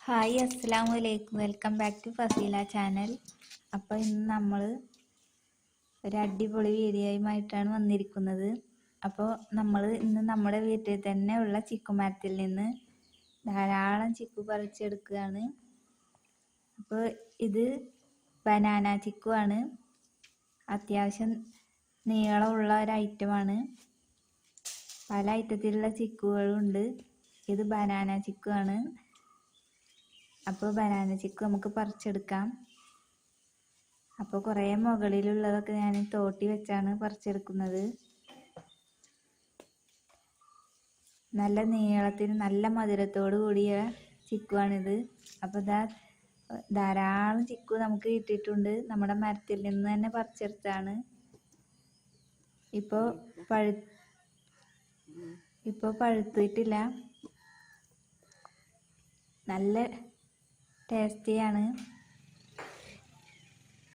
Hi അസ്സലാമു അലൈക്കും. Welcome back to Faseela channel. അപ്പോൾ ഇന്ന് നമ്മൾ ഒരു അടിപൊളി വീഡിയോയുമായിട്ടാണ് വന്നിരിക്കുന്നത്. അപ്പോൾ നമ്മൾ ഇന്ന് നമ്മുടെ വീട്ടിൽ തന്നെ ഉള്ള ചിക്കുമരത്തിൽ നിന്ന് ധാരാളം ചിക്കു പറിച്ചെടുക്കുകയാണ്. അപ്പോൾ ഇത് ബനാന ചിക്കു ആണ്. അത്യാവശ്യം നീളമുള്ള ഒരു ഐറ്റമാണ്. പല ഐറ്റത്തിലുള്ള ചിക്കുകളുണ്ട്. ഇത് ബനാന ചിക്കു ആണ്. അപ്പോൾ ബനാന ചിക്കു നമുക്ക് പറിച്ചെടുക്കാം. അപ്പോൾ കുറേ മുകളിലുള്ളതൊക്കെ ഞാൻ തോട്ടി വെച്ചാണ് പറിച്ചെടുക്കുന്നത്. നല്ല നീളത്തിന് നല്ല മധുരത്തോടു കൂടിയ ചിക്കുവാണിത്. അപ്പോൾ ധാരാളം ചിക്കു നമുക്ക് കിട്ടിയിട്ടുണ്ട്. നമ്മുടെ മരത്തിൽ നിന്ന് തന്നെ പറിച്ചെടുത്താണ്. ഇപ്പോൾ പഴുത്തിട്ടില്ല. നല്ല ടേസ്റ്റിയാണ്.